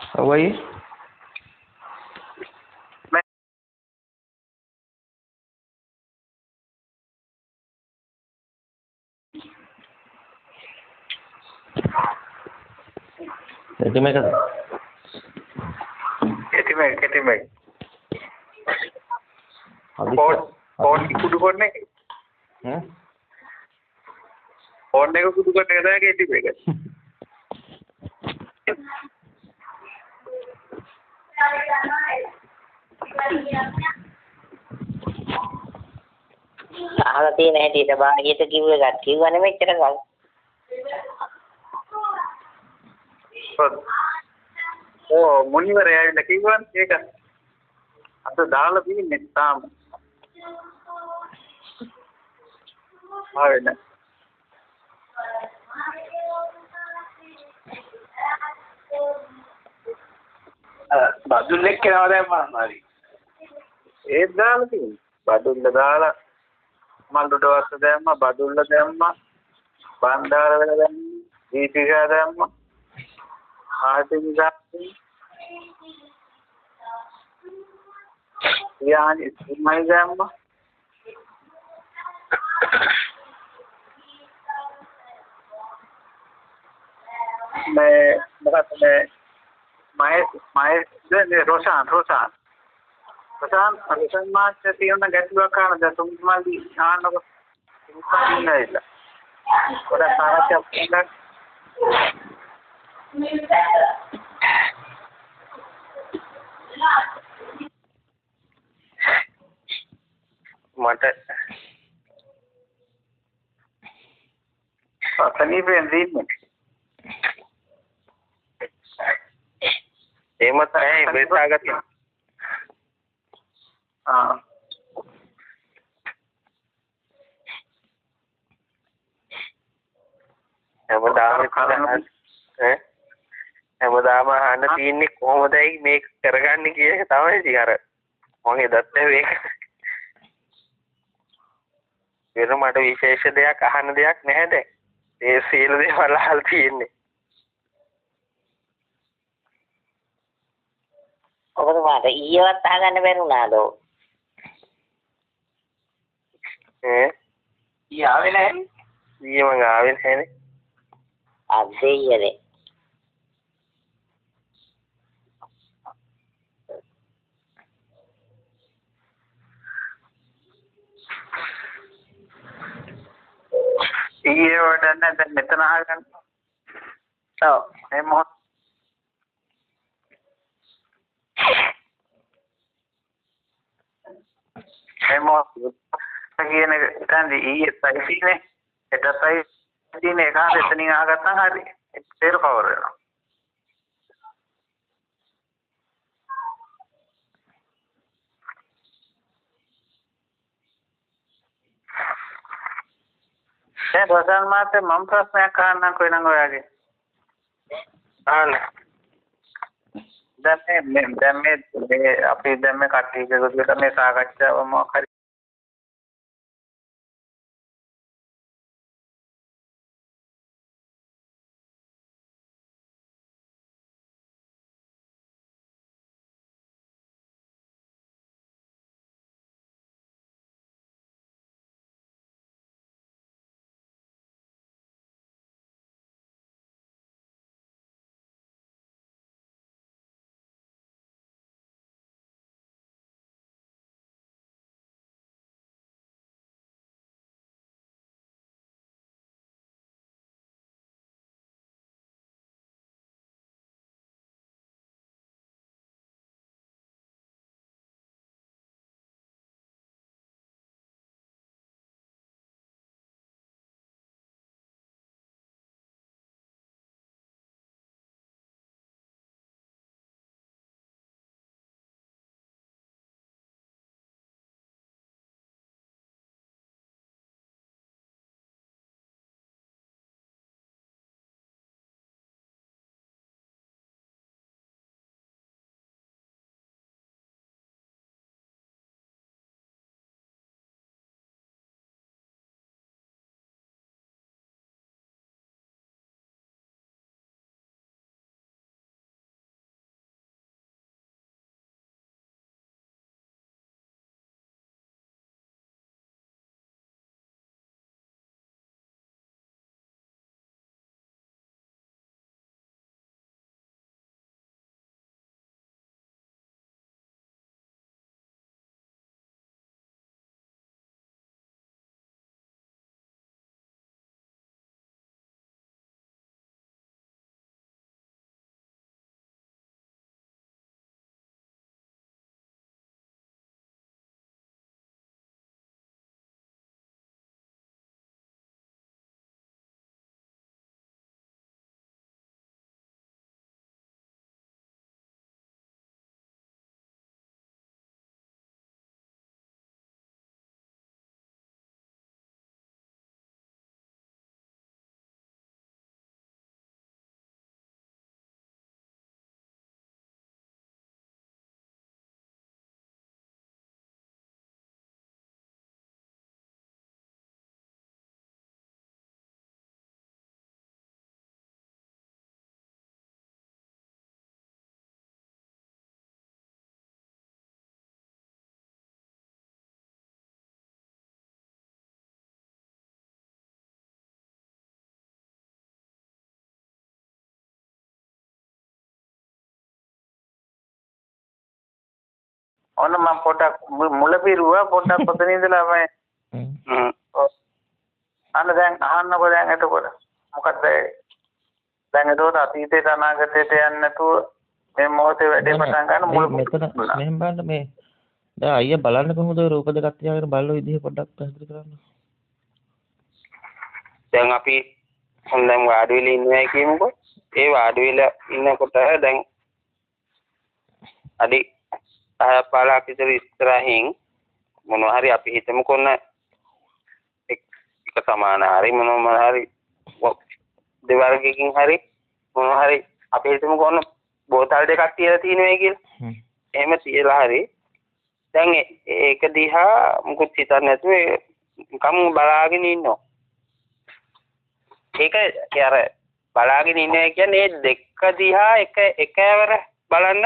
वही एटीमेक फोन कुछ करने फोन को कुछ करने का है एटीमेक අහලා තියෙන හැටියට බාහියට කිව්ව එකක් කිව්වනේ මෙච්චර කල්. මුනිවරයා ඇවිල්ලා කිව්වනේ ඒක අද දාලා තියෙන්නේ තාම. ආවෙන්න. බදුල් එක්ක නෝ දැම්මා හරි. ඒත් දාලා තියෙන්නේ. බදුල්ල දාලා මල්ලුට වස්ස දැම්මා, බදුල්ල දැම්මා, බණ්ඩාර වෙන දැම්මා, දීපිකා දැම්මා, ආසින් දැම්මා. यानी मैं जाऊंगा मैं रोशान मार्च तीन गैस कारणದ ತುಂಬಾಗಿ ನಾನು ತುಂಬಾ ಇಲ್ಲ ಕೂಡ ಸಾರಕ್ಕೆ මට සනීපෙන් දින්නේ එහෙම තමයි බෙදාගත්ත හැමදාම අහන්න තියෙන්නේ කොහොමදයි මේක කරගන්නේ කියන එක තමයි ඉතින් අර මගේ දත්තේ මේක වෙන මට විශේෂ දෙයක් අහන්න දෙයක් නැහැ දැන්. ඒ සියලු දේවල් අහලා තියෙන්නේ. ඔබතුමාට ඊයවත් අහගන්න බැරුණාද? ඊ ආවේ නැහැ. ඊයේ මම ආවේ නැහැනේ. අදේයනේ. ඊයේ වඩන්න දැන් මෙතන අහගන්න. ඔව් එමො කියන තන්දි ඊයේ සයිසිනේ එතයි තියෙන එක එතනින් අහගත්තාම හරි ඒක කවර් වෙනවා. දැන් රසන් මාතේ මම ප්‍රශ්නයක් අහන්නම් කොහෙනම් ඔයාගේ. අහන්න. දැන් මේ අපි දැන් මේ කට්ටිය එකතු මේ සාකච්ඡාව මොකක් හරි ඔන්න මම පොඩක් මුල පිරුවා පොඩක් පොතන ඉඳලා මම අන්න දැන් අහන්නකො දැන් එතකොට මොකද දැන් එතකොට අතීතයට අනාගතයට යන්නේ නැතුව මේ මොහොතේ වැඩේ පටන් ගන්න මුල මෙතන මෙහෙම බලන්න මේ දැන් අයියා බලන්න කොහොමද ඔය රූප දෙකක් තියාගෙන බලන විදිහ පොඩ්ඩක් පැහැදිලි කරන්න. දැන් අපි හොඳම වාඩි වෙලා ඉන්නවා කියමුකෝ. ඒ වාඩි වෙලා ඉන්නකොට දැන් අඩි 5-15 විතර ඉස්සරහින් මොනවා හරි අපි හිතමුකෝ එක සමාන හරි මොනවා හරි දෙවර්ගයකින් හරි මොනවා හරි අපි හිතමුකෝ බෝතල් දෙකක් තියලා තියෙනවා කියලා. එහෙම තියලා හරි දැන් ඒක දිහා මුකුත් හිතන්නේ නැතුව නිකම් බලාගෙන ඉන්නවා. ඒක අර බලාගෙන ඉන්නේ කියන්නේ දෙක දිහා එකවර බලන්න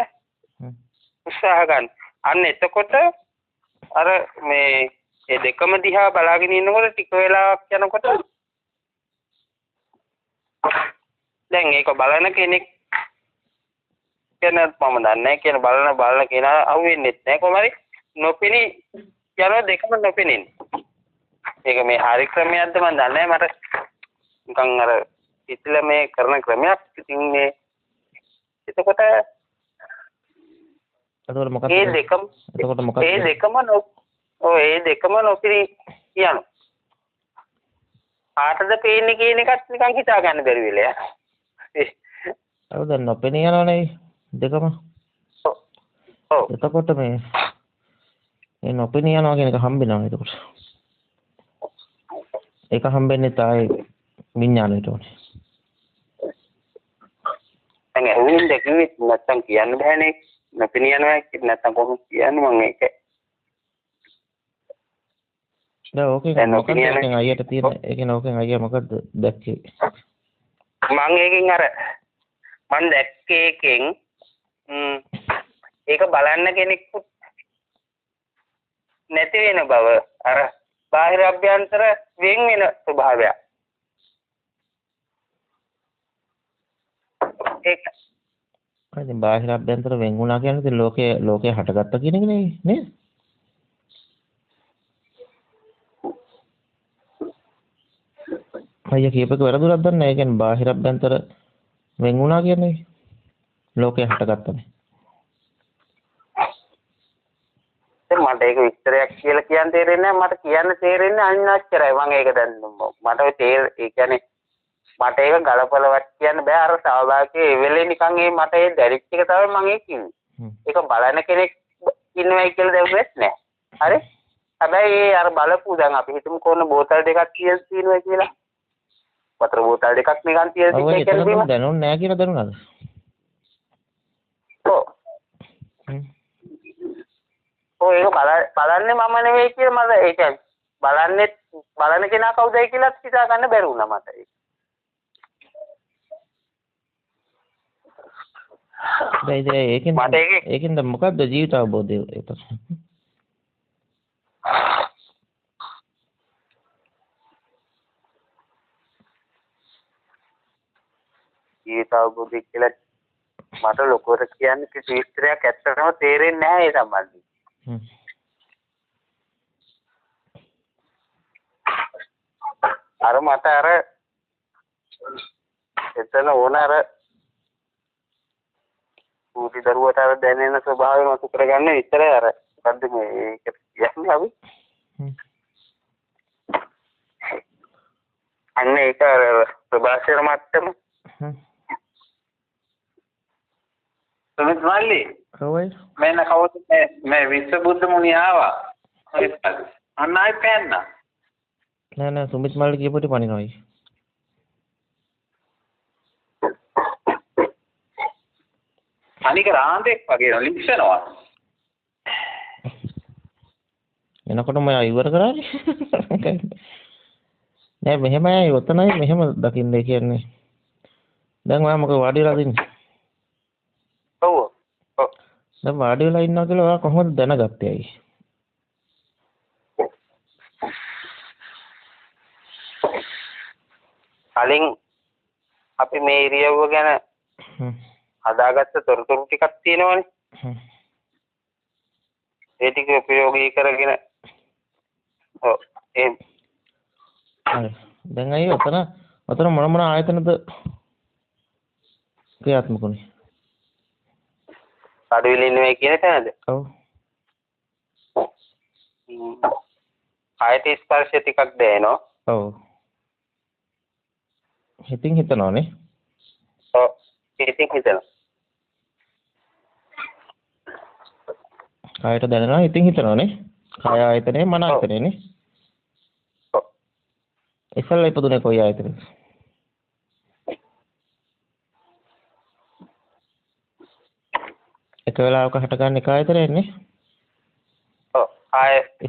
උත්සාහ ගන්න. අන්න එතකොට අර මේ ඒ දෙකම දිහා බලාගෙන ඉන්නකොට ටික වෙලාවක් යනකොට දැන් ඒක බලන කෙනෙක් කෙනෙක් මම දන්නේ කියන බලන කෙනා අහුවෙන්නේ නැහැ කොහමද නොපෙනී යන දෙකම නොපෙනෙන්නේ. ඒක මේ හරි ක්‍රමයක්ද මම දන්නේ නැහැ මට නිකන් අර ඉතල මේ කරන ක්‍රමයක් ඉතින් මේ එතකොට මොකක්ද ඒ දෙකම එතකොට මොකක්ද ඒ දෙකම නොපෙනී යනවා. ආතද පේන්නේ කියන එකත් නිකන් හිතා ගන්න බැරි වෙලා යනවා. දැන් නොපෙනී යනවනේ දෙකම. ඔව්. එතකොට මේ නොපෙනී යනවා කියන එක හම්බෙනවා එතකොට. ඒක හම්බෙන්නේ තායි විඥාණයට උනේ. දැන් ඇහුවෙන් දැකුවෙත් නැත්තම් කියන්න බෑනේ. නොපෙනී යනවා නැත්තම් කොහොමද කියන්නේ මම ඒක. දැන් ඕකේ මොකක්ද දැන් අයියට තියෙන ඒකේ ඕකෙන් අයියා මොකද්ද දැක්කේ? මම ඒකෙන් අර මම දැක්කේ එකෙන් ඒක බලන්න කෙනෙක්වත් නැති වෙන බව අර බාහිර අභ්‍යන්තර වෙන් වෙන ස්වභාවය. ඒක ඉතින් බාහිර අභ්‍යන්තර වෙන් වුණා කියන්නේ ඉතින් ලෝකේ හටගත්තා කියන එක නේද? අයියා කියපේක වැරදුනක් දන්නේ නැහැ. ඒ කියන්නේ බාහිර අභ්‍යන්තර වෙන් වුණා කියන්නේ ලෝකේ හටගත්තනේ. මට ඒක විස්තරයක් කියලා කියන්න තේරෙන්නේ නැහැ. මට කියන්න තේරෙන්නේ අනිච්චරයි. මම ඒක දැන් මට ඒ කියන්නේ මට ඒක ගලපලවත් කියන්න බෑ. අර සහභාගී වෙලේ නිකන් ඒ මට ඒ දැරිච් එක තමයි මම ඒ කිව්වේ. ඒක බලන කෙනෙක් ඉන්නවයි කියලා දැවුවෙත් නැහැ. හරි? හැබැයි ඒ අර බලපු දැන් අපි හිතමු කොන බෝතල් දෙකක් තියෙනවා කියලා. වතුර බෝතල් දෙකක් නිකන් තියෙන එක කියලා දැනුන්නේ නැහැ කියලා දැනුණාද? ඔව්. ඒක බලන්නේ මම නෙවෙයි කියලා මම ඒ කියන්නේ බලන කෙනා කවුදයි කියලා හිතා ගන්න බැරි වුණා මට ඒක. ඒකෙන් දැන් මොකද්ද ජීවිත අවබෝධය ඒක? ජීවිත අවබෝධය කියලා මට ලොකුවට කියන්නේ කිසි විස්තරයක් ඇත්තටම තේරෙන්නේ නැහැ ඒ සම්බන්ධයෙන්. අර මට අර එතන ඕන අර පුඩි දරුවට අර දැනෙන ස්වභාවය මතු කරගන්න විතරයි අර මොකද්ද මේ ඒක කියන්නේ අපි අන්න ඒක ප්‍රභාෂර මට්ටම සමිත් මල්ලි කොහොමද මෙන්න කවුද මේ විශ්ව බුද්ධ මුනිය ආවා අන්න ආයි පෑන්න නෑ සුමිත් මල්ලි කියපුවට පණිනවයි අනික රාන්දෙක් වගේ ලික්ෂනවා එනකොට මම ඉවර කරානේ නෑ මෙහෙමයි ඔතනයි මෙහෙම දකින්නේ කියන්නේ දැන් ඔයා මොකද වාඩි වෙලා ඉන්නේ ඔව් දැන් වාඩි වෙලා ඉන්නවා කියලා ඔයා කොහොමද දැනගත්තේ අයි කලින් අපි මේ ඉරියව්ව ගැන හදාගත්ත තොරතුරු ටිකක් තියෙනවනේ ඒ ටික ප්‍රයෝගී කරගෙන ඔව් ඒ හරි. දැන් අය ඔතන මොන ආයතනද ක්‍රියාත්මක වුනේ? කඩවිල ඉන්නේ කියන තැනද? ඔව්. ආයත ස්පර්ශය ටිකක් දැනෙනවා. ඔව්. හිතින් හිතනවානේ. ඔව්. හිතින් හිතනවා. කායට දැනෙනවා හිතින් හිතනවානේ. කාය ආයතනේ මන ආයතනේනේ. ඔව්. ඉස්සල්ලා ඉපදුනේ කොයි ආයතනේද? එක වෙලාවක හටගන්න එක ආයතනයන්නේ. ඔව්. ආයත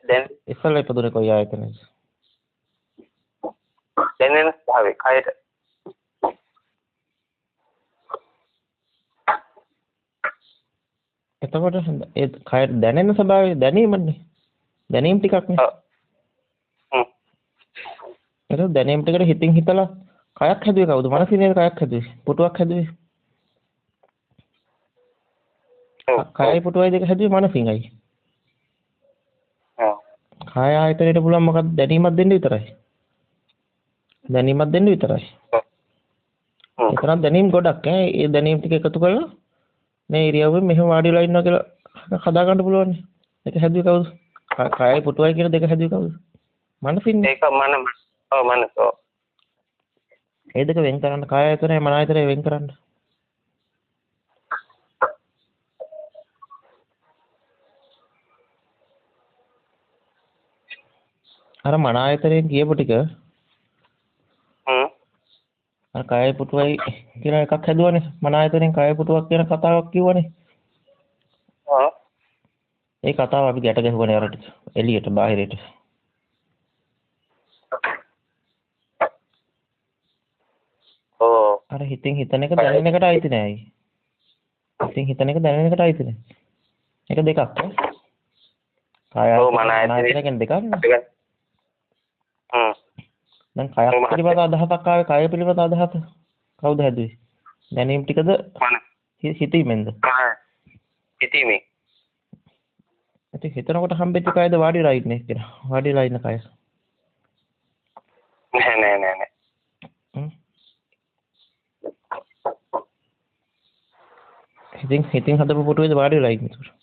දැන් ඉස්සල්ලා ඉපදුනේ කොයි ආයතනේද? දැනෙන ස්වභාවය කායට. එතකොට ඒ කායට දැනෙන ස්වභාවය දැනීමනේ. දැනීම් ටිකක්නේ. ඔව්. ඒක දැනීම් ටිකට හිතින් හිතලා කයක් හැදුවේ කවුද? මනසින් නේද කයක් හැදුවේ? පුටුවක් හැදුවේ. කයයි පුටුවයි දෙක හැදුවේ මනසින්යි. ඔව්. කාය ආයතනයට පුළුවන් මොකක්ද දැනීමක් දෙන්න විතරයි. දැනීමක් දෙන්න විතරයි. ඒතරම් දැනීම් ගොඩක් ඈ. ඒ දැනීම් ටික එකතු කරලා මේ ඉරියව්වෙන් මෙහෙම වාඩි වෙලා ඉන්නවා කියලා හදා ගන්න පුළුවන්. ඒක හැදුවේ කවුද? කායයි පුටුවයි කියන දෙක හැදුවේ කවුද? මනසින්. ඒක මනස. ඒ දෙක වෙන් කරන්න කාය ආයතනය මන ආයතනය වෙන් කරන්න. අර මන ආයතනයෙන් කියපු ටික අර කාය පුටුවයි කියන එකක් හැදුවනේ. මන ආයතනයෙන් කාය පුටුවක් කියන කතාවක් කිව්වනේ. ඔව්. ඒ කතාව අපි ගැට ගැහුවනේ අර ටික එළියට බාහිරයට. ඔව්. අර හිතින් හිතන එක දැනෙන එකට අයිති නෑ. හිතින් හිතන එක දැනෙන එකට අයිති නෑ. ඒක දෙකක් ඈ. කාය ආයතන දෙකක් නේ. දැන් කයක් පිළිබඳ අදහසක් ආවේ කය පිළිබඳ අදහස කවුද හැදුවේ? දැනීම් ටිකද හිතීමෙන්ද? හිතීමෙන්. ඉතින් හිතනකොට හම්බෙච්ච කයද වාඩි වෙලා ඉන්නේ කියලා. වාඩි වෙලා ඉන්න කය. නෑ. හිතින් හදපු පුටුවේද වාඩි වෙලා ඉන්නේ.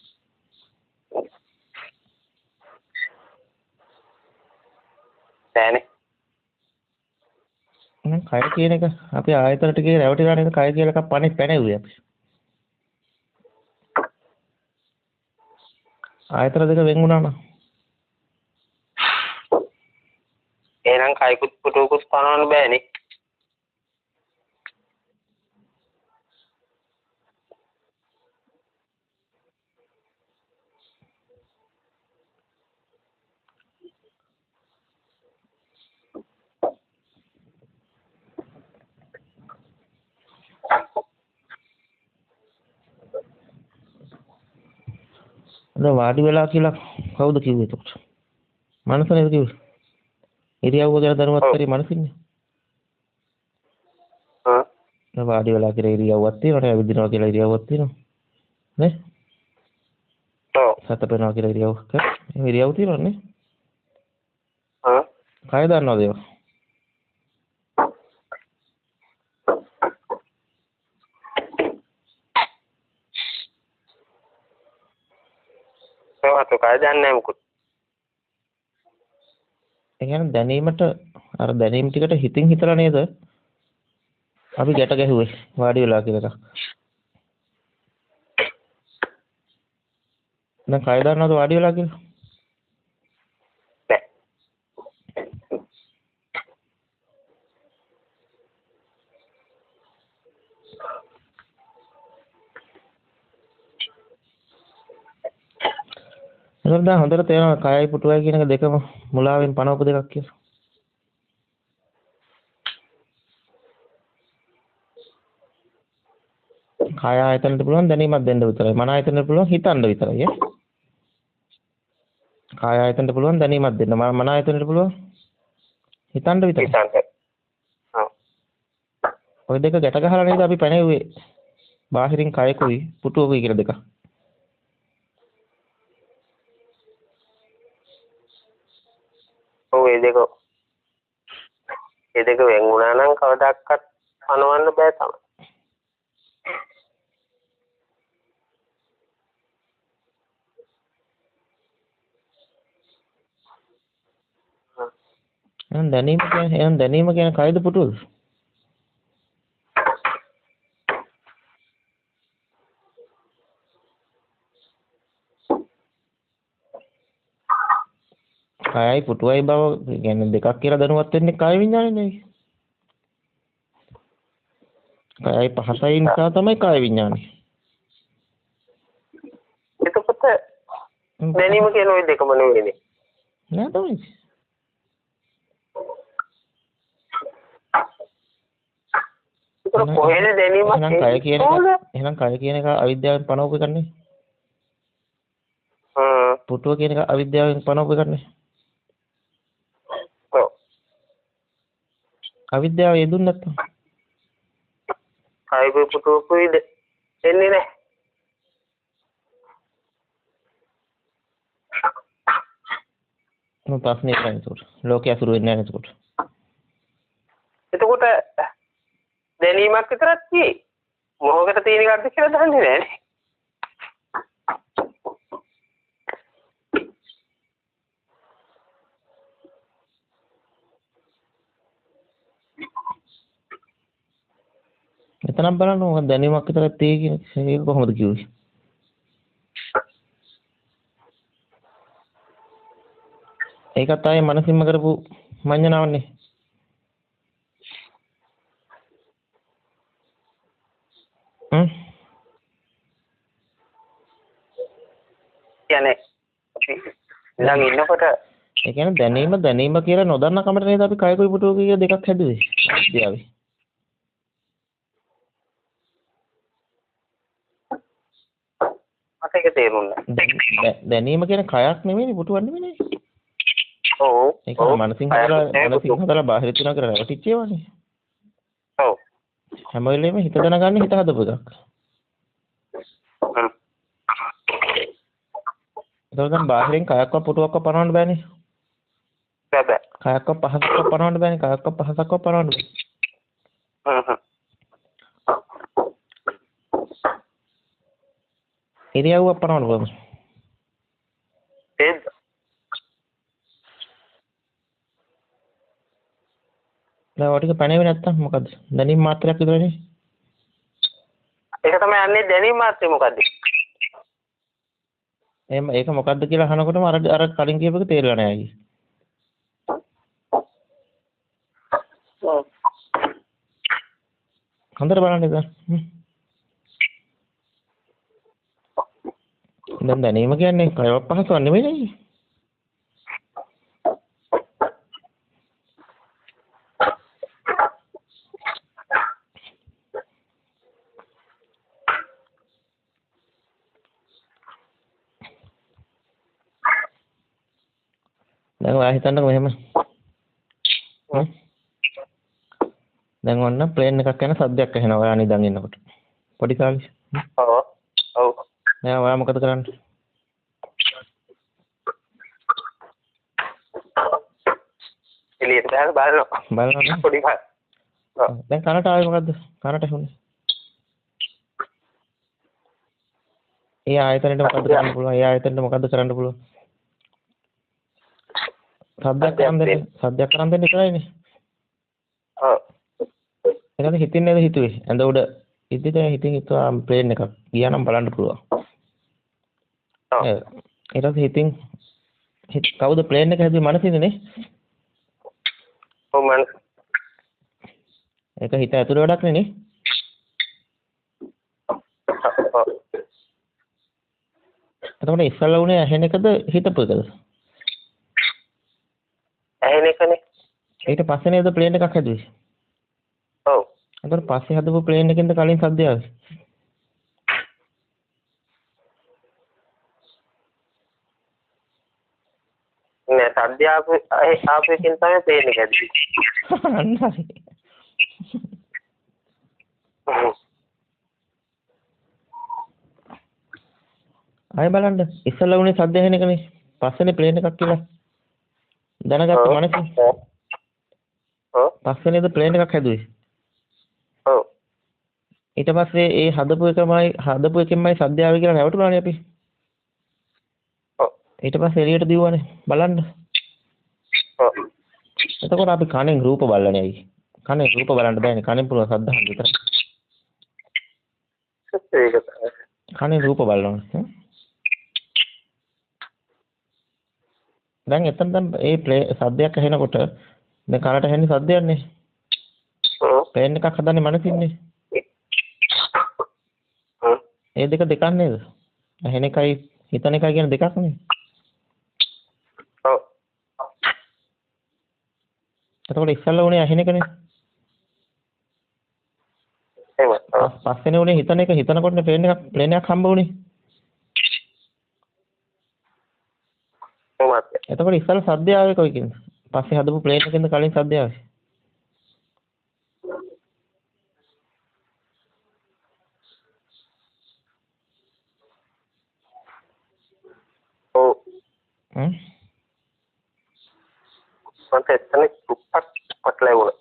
නෑනේ. කය කියන එක අපි ආයතන ටිකේ රැවටිලා නේද කය කියලා එකක් පැනෙව්වේ අපි. ආයතන දෙක වෙන් වුණා නම් එහෙනම් කයකුත් පුටුවකුත් පනවන්න බෑනේ. අද වාඩි වෙලා කියලා කවුද කිව්වේ එතකොට? මනස නේද කිව්වේ? ඉරියව්ව ගැන දැනුවත් කරේ මනසින්නේ. වාඩි වෙලා කියලා ඉරියව්වක් තියෙනවා, ඇවිදිනවා කියලා ඉරියව්වක් තියෙනවා. නේ? ඔව්. සතපෙනවා කියලා ඉරියව්වක්. එහෙනම් ඉරියව් තියෙනවා නේ? කය දන්නවද ඒවා? ඒවත් කය දන්නේ නැහැ මොකද? ඒ කියන්නේ දැනීමට අර දැනීම් ටිකට හිතින් හිතලා නේද අපි ගැට ගැහුවේ වාඩි වෙලා කියලා එකක්. දැන් කය දන්නවද වාඩි වෙලා කියලා? එතකොට දැන් හොඳට තේරෙනවා කයයි පුටුවයි කියන එක දෙකම මුලාවෙන් පනවපු දෙකක් කියලා. කාය ආයතනට පුළුවන් දැනීමක් දෙන්න විතරයි. මන ආයතනට පුළුවන් හිතන්න විතරයි ඈ. කාය ආයතනට පුළුවන් දැනීමක් දෙන්න. මන ආයතනට පුළුවන් හිතන්න විතරයි. ඔය දෙක ගැට ගහලා නේද අපි පැනෙව්වේ. බාහිරින් කයකුයි පුටුවකුයි කියලා දෙක. ඔව් ඒ දෙක වෙන් වුණා නම් කවදාවත් පනවන්න බෑ තමයි. එහෙනම් දැනීම කියන්නේ කයද පුටුවද? කයයි පුටුවයි බව කියන්නේ දෙකක් කියලා දැනුවත් වෙන්නේ කාය විඥානේ. කයයි පහසයි නිසා තමයි කාය විඥානේ. එතකොට දැනීම කියන ওই දෙකම නෙවෙයිනේ. නෑ තමයි. ඒක කොහෙද දැනීමක්? එහෙනම් කය කියන එක අවිද්‍යාවෙන් පනවපු එකක් නේ. පුටුව කියන එක අවිද්‍යාවෙන් පනවපු එකක් නේ. ඔව්. අවිද්‍යාව යෙදුන්නේ නැත්තම් කය පුටුවකුයි එන්නේ නැහැ. මොන ප්‍රශ්නේ නැහැ ඒක. ලෝකයේ අසුරු වෙන්නේ නැහැ ඒක. එතකොට දැනීමක් විතරක් තියෙයි. මොහොකට තියෙන එකක්ද කියලා දන්නේ නැහැ. එතනක් බලන්න මොකද දැනීමක් විතරක් තියෙයි කියන එක කොහොමද කිව්වේ? ඒකත් ආයේ මනසින්ම කරපු මඤ්ඤණාවන්නේ. කියන්නේ ළඟ ඉන්නකොට ඒ කියන්නේ දැනීම කියලා නොදන්න කමට නේද අපි කයකුයි පුටුව කියලා දෙකක් හැදුවේ. අවිද්‍යාවේ. මට ඒක තේරුණා. දැනීම කියන්නේ කයක් නෙමෙයි පුටුවක් නෙමෙයි. ඔව්. ඒක මනසින් හදලා බාහිර තුන කරලා රැවටිච්ච ඒවානේ. ඔව්. හැම වෙලෙම හිත දැනගන්න හිත හදපු එකක්. ඒක දැන් බාහිරින් කයක්වත් පුටුවක්වත් පනවන්න බෑනේ. බෑ. කයක්වත් පහසක්වත් පනවන්න බෑනේ. කයක්වත් පහසක්වත් පනවන්න බෑ. ඉරියව්වක් පනවන්න පුළුවන්. ඒත් දැන් ඔය ටික පැනෙන්නේ නැත්තම් මොකද? දැනීම මාත්‍රයක් විතරනේ. ඒක තමයි යන්නේ දැනීම මාත්‍රේ මොකද්ද? එහෙම ඒක මොකද්ද කියලා අහනකොටම අර කලින් කියපු එක තේරෙලා නැහැ අයියේ. හොඳට බලන්න ඉතින්. දැන් දැනීම කියන්නේ කයවත් පහසුවක් නෙමෙයි නේද? දැන් ඔයා හිතන්නකෝ මෙහෙම. දැන් ඔන්න ප්ලේන් එකක් යන සද්දයක් ඇහෙනවා ඔයා නිදන් ඉන්නකොට. පොඩි කාලේ. ඔව්. ඔව්. දැන් ඔයා මොකද කරන්නේ? එළියට දාලා බලනවා. බලනවා. පොඩි කාලේ. ඔව්. දැන් කනට ආවේ මොකද්ද? කනට ඇහුනේ. ඒ ආයතනෙට මොකද්ද කරන්න පුළුවන්? ඒ ආයතනෙට මොකද්ද කරන්න පුළුවන්? සද්දයක් කරන් දෙන්න ඉතරයිනේ. ඔව්. එතන හිතින් නේද හිතුවේ? ඇඳ උඩ ඉද්දි දැන් හිතින් හිතුවා ප්ලේන් එකක් ගියා නම් බලන්න පුළුවන්. ඔව්. ඊට පස්සේ හිතින් කවුද ප්ලේන් එක හැදුවේ මනසින්නේ? ඔව් මනස. ඒක හිත ඇතුලේ වැඩක් නේ. ඔව්. එතකොට ඉස්සල්ලා උනේ ඇහෙන එකද හිතපු එකද? ඇහෙන එකනේ. ඊට පස්සේ නේද ප්ලේන් එකක් හැදුවේ? ඔව්. එතකොට පස්සේ හදපු ප්ලේන් එකෙන්ද කලින් සද්දය ආවේ? නෑ සද්ද ආපේකින් තමයි ප්ලේන් එක හැදුවේ. අන්නයි. ආයෙ බලන්න ඉස්සල්ලා උනේ සද්ද ඇහෙන එකනේ. පස්සේනේ ප්ලේන් එකක් කියලා. දැනගත්ත මනසින්. ඔව්. පස්සේ නේද ප්ලේන් එකක් හැදුවේ. ඔව්. ඊට පස්සේ ඒ හදපු එකෙන්මයි සද්ද ආවේ කියලා රැවටුණානේ අපි. ඔව්. ඊට පස්සේ එළියට දිව්වනේ බලන්න. ඔව්. එතකොට අපි කණෙන් රූප බලන්නේ ඇයි? කණෙන් රූප බලන්න බෑනේ. කණෙන් පුළුවන් සද්ද අහන්න විතරයි. ඒක තමයි. කණෙන් රූප බලනවා. දැන් එතන දැන් ඒ සද්දයක් ඇහෙනකොට දැන් කනට ඇහෙන්නේ සද්දයක්නේ. ඔව්. ප්ලේන් එකක් හදන්නේ මනසින්නේ. ඒ දෙක දෙකක් නේද? ඇහෙන එකයි හිතන එකයි කියන දෙකක් නේ. ඔව්. එතකොට ඉස්සල්ලා උනේ ඇහෙන එකනේ. එහෙම. ඔව්. පස්සේනේ උනේ හිතන එක. හිතනකොටනේ ප්ලේන් එකක් හම්බ උනේ. කොහොමද? එතකොට ඉස්සල්ලා සද්දය ආවේ කොයිකින්ද? පස්සේ හදපු ප්ලේන් එකකින්ද කලින් සද්දය ආවේ? ඔව්. හ්ම්. මන්ට එතන දුප්පත් පටලයි වුණා.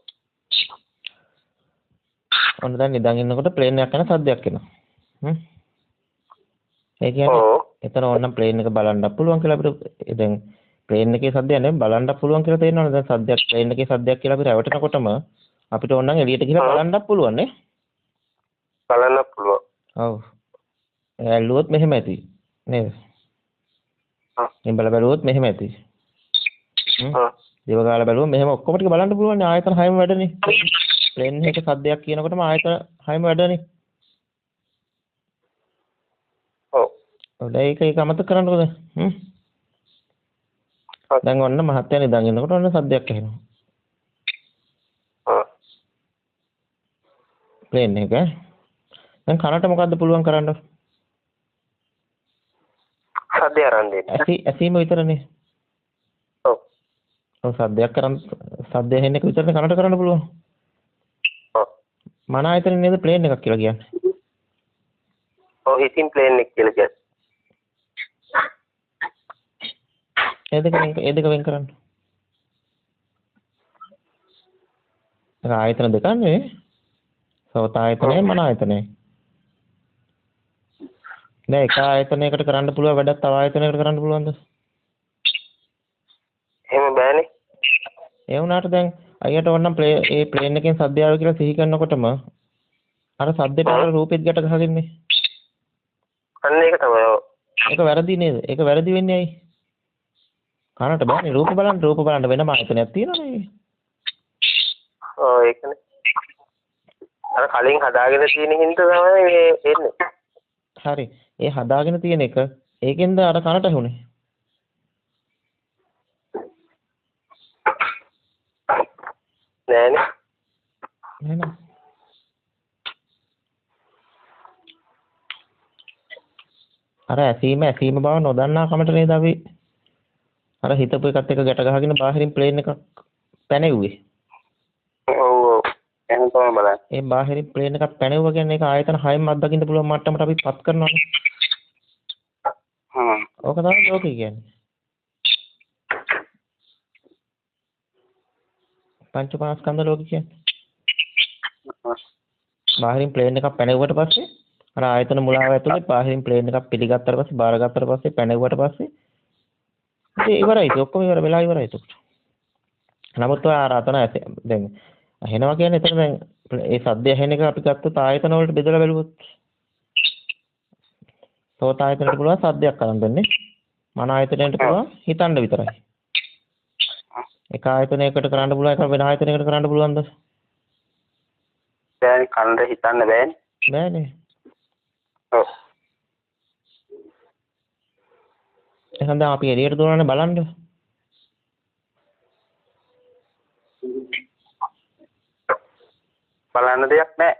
ඔන්න දැන් නිදන් ඉන්නකොට ප්ලේන් එකක් යන සද්දයක් එනවා. හ්ම්. ඒ කියන්නේ ඔව්. එතන ඕනනම් ප්ලේන් එක බලන්න පුළුවන් කියලා අපිට දැන් ප්ලේන් එකේ සද්දයක් නෙමෙයි බලන්න පුළුවන් කියලා තේරෙනවනේ. දැන් සද්දයක් ප්ලේන් එකේ සද්දයක් කියලා අපි රැවටෙනකොටම අපිට ඕනනම් එළියට ගිහලා බලන්නත් පුළුවන් නේ. බලන්න පුළුවන්. ඔව්. ඇල්ලුවොත් මෙහෙම ඇති. නේද? මේ බලුවොත් මෙහෙම ඇති. දේව කාලා බැලුවොත් මෙහෙම ඔක්කොම ටික බලන්න පුළුවන් නේ. ආයතන 6ම වැඩනේ. ප්ලේන් එකේ සද්දයක් කියනකොටම ආයතන 6ම වැඩනේ. ඔව්. ඔව් ඒක අමතක කරන්නකොද? හ්ම්. දැන් ඔන්න මහත්ය නිදන් ඉන්නකොට ඔන්න සද්දයක් ඇහෙනවා. ප්ලේන් එක. දැන් කනට මොකද්ද පුළුවන් කරන්න? සද්දය අරන් දෙන්න. ඇසීම විතරනේ. ඔව්. ඔව් සද්දයක් කරන් සද්දය ඇහෙන එක විතරනේ කනට කරන්න පුළුවන්. ඔව්. මන ආයතන නේද ප්ලේන් එකක් කියලා කියන්නේ. ඔව් හිතින් ප්ලේන් එක කියලා කියන්නේ. ඒ දෙක වෙන් කරන්න. ඒක ආයතන දෙකක් නේ. සෝත ආයතනය මන ආයතනය. දැන් එක ආයතනයකට කරන්න පුළුවන් වැඩක් තව ආයතනයකට කරන්න පුළුවන්ද? එහෙම බෑනේ. ඒ වුණාට දැන් අයියට ඕනනම් ඒ ප්ලේන් එකෙන් සද්ද ආව කියලා සිහි කරනකොටම අර සද්දෙට අර රූපෙත් ගැට ගහගන්නේ. අන්න ඒක තමයි. ඒක වැරදි නේද? ඒක වැරදි වෙන්නේ ඇයි? කනට බෑනේ රූප බලන්න වෙනම ආයතනයක් තියෙනවනේ. ඔව් ඒකනේ. අර කලින් හදාගෙන තියෙන හින්දා තමයි මේ එන්නේ. හරි. ඒ හදාගෙන තියෙන එක ඒකෙන්ද අර කනට ඇහුනේ. නෑනේ. නේද? අර ඇසීම බව නොදන්නා කමට නේද අපි අර හිතපු එකත් එක්ක ගැට ගහගෙන බාහිරින් ප්ලේන් එකක් පැනෙව්වේ. ඔව්. එහෙනම් තමයි බලන්න. ඒ බාහිරින් ප්ලේන් එකක් පැනෙවුවා කියන්නේ ඒක ආයතන 6ම අත්දකින්න පුළුවන් මට්ටමට අපි පත් කරනවානේ. ඕක තමයි ලෝකය කියන්නේ. පංච පාස්කන්ධ ලෝකය කියන්නේ. බාහිරින් ප්ලේන් එකක් පැනෙවුවට පස්සේ අර ආයතන මුලාව ඇතුලේ බාහිරින් ප්ලේන් එකක් පිළිගත්තට පස්සේ බාරගත්තට පස්සේ පැනෙවුවට පස්සේ ඉතින් ඉවරයි. ඔක්කොම ඉවර වෙලා ඉවරයි ඒක. නමුත් ඔය ආයතන දැන් ඇහෙනවා කියන්නේ එතන දැන් ඒ සද්ද ඇහෙන එක අපි ගත්තොත් ආයතන වලට බෙදලා බැලුවොත් සෝත ආයතනට පුළුවන් සද්දයක් අරන් දෙන්නේ. මන ආයතනයට පුළුවන් හිතන්න විතරයි. එක ආයතනයකට කරන්න පුළුවන් එක වෙන ආයතනයකට කරන්න පුළුවන්ද? බෑනේ කන්ද හිතන්න බෑනේ. බෑනේ. ඔව්. එහෙනම් දැන් අපි එළියට දුවනනේ බලන්න. බලන්න දෙයක් නෑ.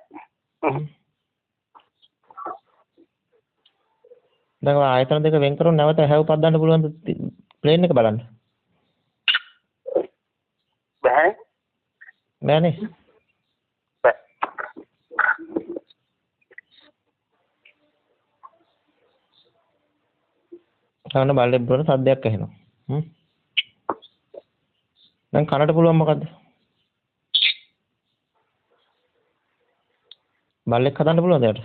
දැන් ඔය ආයතන දෙක වෙන් කරුවොත් නැවත හැව පද්දන්න පුළුවන්ද ප්ලේන් එක බලන්න? බෑනේ. බෑනේ. බෑ. ගන්න බල්ලෙක් දුවන සද්දයක් ඇහෙනවා. දැන් කනට පුළුවන් මොකද්ද? බල්ලෙක් හදන්න පුළුවන්ද එයාට?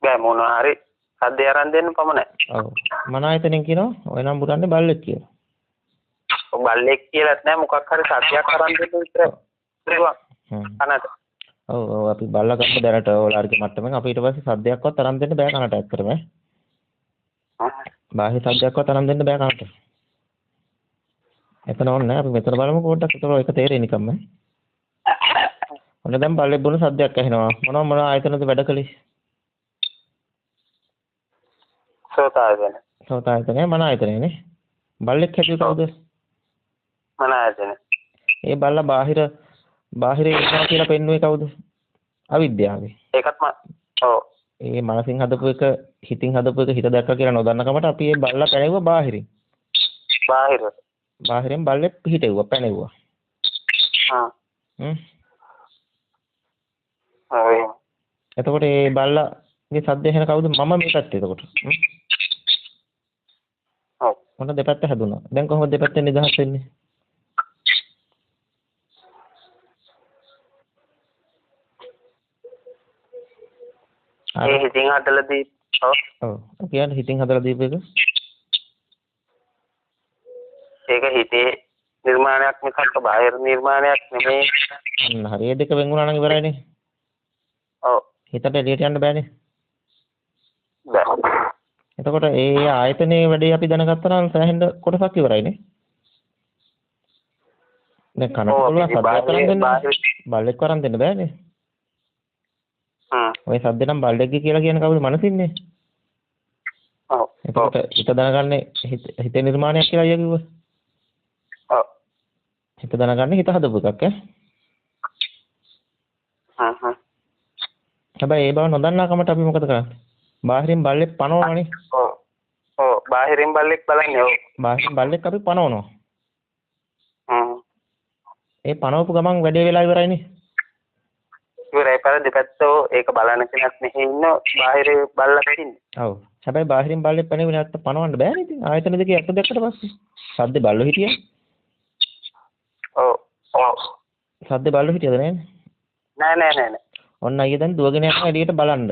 බෑ මොනවා හරි සද්දය අරන් දෙන්න පමණයි. ඔව්. මන ආයතනෙන් කියනවා ඔය නම් පුරන්නේ බල්ලෙක් කියලා. ඔය බල්ලෙක් කියලාත් නෑ මොකක් හරි සද්දයක් අරන් දෙන්න විතරයි. කනට. ඔව් අපි බල්ලා ගත්ත දැනට ඕලාරික මට්ටමෙන් අපි ඊට පස්සේ සද්දයක්වත් අරන් දෙන්න බෑ කනට ඇත්තටම. බාහිර සද්දයක්වත් අරන් දෙන්න බෑ කනට. එතන ඕනේ අපි මෙතන බලමු පොඩ්ඩක් ඒතකොට ඒක තේරෙන්නේ නිකම්ම. ඔන්න දැන් බල්ලෙක් බොන සද්දයක් ඇහෙනවා. මොන ආයතනද වැඩ කළේ? සෝතායතන. සෝතායතනේ මන ආයතනේනේ. බල්ලෙක් හැදුවේ කවුද? මන ආයතන. ඒ බල්ලා බාහිරේ ඉන්නවා කියලා පෙන්වුවේ කවුද? අවිද්‍යාවයි. ඒකත් ඔව්. ඒ මනසින් හදපු එක හිතින් හදපු එක හිත දැක්කා කියලා නොදන්න කමට අපි ඒ බල්ලා පැනෙවුවා බාහිරින්. බාහිරින් බල්ලෙක් පිහිටෙව්වා පැනෙව්වා. එතකොට ඒ බල්ලාගේ සද්ද ඇහෙන කවුද? මම මේ පැත්තේ එතකොට. ඔව්. මොන දෙපැත්ත හැදුනා. දැන් කොහොමද දෙපැත්තෙන් නිදහස් වෙන්නේ? ඒ හිතින් හදලා දී ඔව්. කියන්නේ හිතින් හදලා දීපු එක. ඒක හිතේ නිර්මාණයක් මිසක් බාහිර නිර්මාණයක් නෙමෙයි. හරි ඒ දෙක වෙන් වුණා නම් ඉවරයිනේ. ඔව්. හිතට එළියට යන්න බෑනේ. බෑ. එතකොට ඒ ආයතනයේ වැඩේ අපි දැනගත්තා නම් සෑහෙන කොටසක් ඉවරයිනේ. දැන් කනට පුළුවන් සද්දයක් කරන් දෙන්න. බල්ලෙක් කරන් දෙන්න බෑනේ. ඔය සද්ද නම් බල්ලෙක්ගේ කියලා කියන කවුද මනසින්නේ? ඔව්. එතකොට හිත දැනගන්නේ හිතේ නිර්මාණයක් කියලා අයියා කිව්වා. ඔව්. හිත දැනගන්නේ හිත හදපු එකක් ඈ. හැබැයි ඒ බව නොදන්නා කමට අපි මොකද කරන්නේ? බාහිරින් බල්ලෙක් පනවනවානේ. ඔව්. ඔව් බාහිරින් බල්ලෙක් බලන්නේ. ඔව්. බාහිරින් බල්ලෙක් අපි පනවනවා. ඒ පනවපු ගමන් වැඩේ වෙලා ඉවරයිනේ. ඉවරයි පාර දෙපැත්තෝ ඒක බලන කෙනෙක් මෙහි ඉන්න බාහිරේ බල්ලා ඉන්නේ. ඔව්. හැබැයි බාහිරින් බල්ලෙක් පැනෙන්නේ නැත්නම් පනවන්න බෑනේ ඉතින්. ආයතන දෙකේ එක දැක්කට පස්සේ. සද්ද බල්ලෝ හිටියා. ඔව්. ඔව්. සද්ද බල්ලෝ හිටියද නෑනේ? නෑ. ඔන්න අයියා දැන් දුවගෙන යනවා එළියට බලන්න.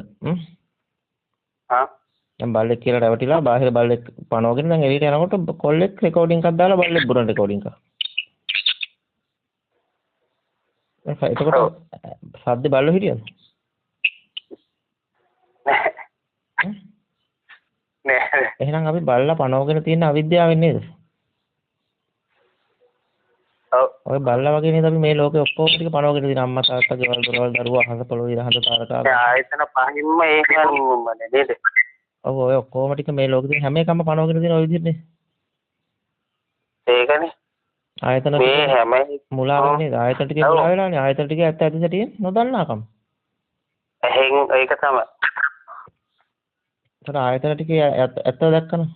දැන් බල්ලෙක් කියලා රැවටිලා බාහිර බල්ලෙක් පනවගෙන දැන් එළියට යනකොට කොල්ලෙක් රෙකෝඩින් එකක් දාලා බල්ලෙක් බුරන රෙකෝඩින් එකක්. එතකොට සද්ද බල්ලෝ හිටියද? නෑ. එහෙනම් අපි බල්ලා පනවගෙන තියෙන අවිද්‍යාවෙන් නේද? ඔව්. ඔය බල්ලා වගේ නේද අපි මේ ලෝකේ ඔක්කොම ටික පනවගෙන තියෙන අම්මා තාත්තා ගෙවල් දොරවල් දරුවා අහස පොළොව ඉර හඳ තාරකා. ඒ ආයතන පහින්ම ඒකම නේද? ඔව් ඔය ඔක්කොම ටික මේ ලෝකේ තියෙන හැම එකම පනවගෙන තියෙන ඔය විදිහටනේ. ඒකනේ. ආයතන මේ හැම මුලාව නේද? ආයතන ටිකේ මුලා වෙලානේ. ආයතන ටිකේ ඇත්ත ඇති සැටියෙන් නොදන්නාකම. එහෙන් ඒක තමයි. ඒතර ආයතන ටිකේ ඇත්ත දැක්කම.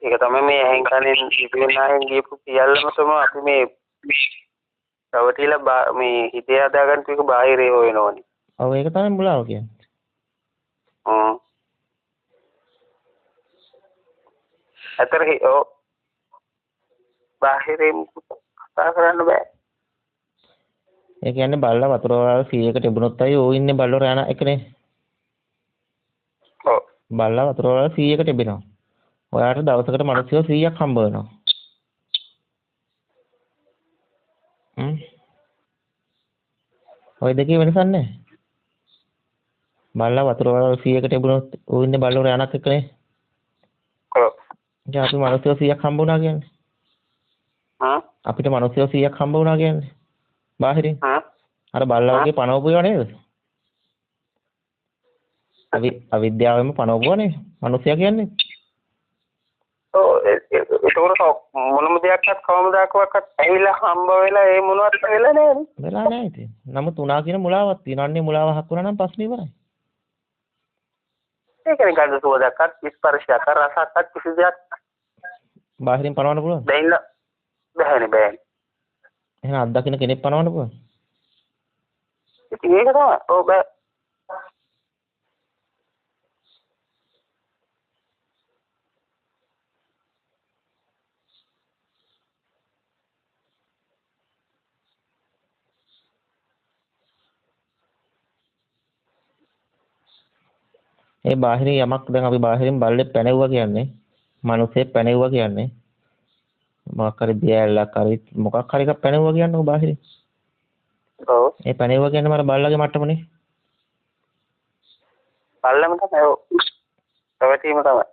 ඒක තමයි මේ එහෙන් කලින් ඉතිවිනායෙන් ගියපු සියල්ලම තමයි අපි මේ රවටිලා මේ හිතේ හදාගන්න ටික බාහිරේ හොයනෝනේ. ඔව් ඒක තමයි මුලාව කියන්නේ. අතරේ ඔව් බාහිරේ කතා කරන්න බෑ. ඒ කියන්නේ බල්ලා වතුර වල 100කට තිබුණොත් අය ඕ ඉන්නේ බල්ලෝ යන එකනේ. ඔව්. බල්ලා වතුර වල 100කට තිබෙනවා. ඔයාට දවසකට මිනිස්සු 100ක් හම්බ වෙනවා. ඔය දෙකේ වෙනසක් නැහැ. බල්ලා වතුර වල 100කට තිබුණොත් ඕ ඉන්නේ බල්ලෝ යනක් එකනේ. ඔව්. දැන් අපි මිනිස්සු 100ක් හම්බ වුණා කියන්නේ. අපිට මිනිස්සු 100ක් හම්බ වුණා කියන්නේ. බාහිරින්. අර බල්ලා වගේ පනවපු ඒවා නේද? අවිද්‍යාවෙම පනවපුවානේ මිනිස්සයා කියන්නේ. ඔව් ඒක මොනම දෙයක්වත් කවමදාකවත් ඇහිලා හම්බ වෙලා ඒ මොනවත් වෙලා නැහැ. වෙලා නැහැ ඉතින්. නමුත් උනා කියන මුලාවක් තියෙනවානේ මුලාව හක් වුණා නම් ප්‍රශ්නේ ඉවරයි. ඒකනේ ගඳ සුවඳක්වත් ස්පර්ශයක් රසක්වත් කිසි දෙයක් බාහිරින් පනවන්න පුළුවන්. බෑනේ. එහෙනම් අත්දකින්න කෙනෙක් පනවන්න පුළුවන්. ඉතින් ඒක තමයි. ඔව් බෑ. ඒ බාහිරින් යමක් දැන් අපි බාහිරින් බල්ලෙක් පැනෙවුවා කියන්නේ මිනිස්සෙක් පැනෙවුවා කියන්නේ මොකක් හරි දියැලක් හරි මොකක් හරි එකක් පැනෙවුවා කියන්නේ බාහිරින්. ඔව්. ඒ පැනෙවුවා කියන්නේ මර බල්ලගේ මට්ටමනේ. බල්ලම තමයි ඔව්. පැවතීම තමයි.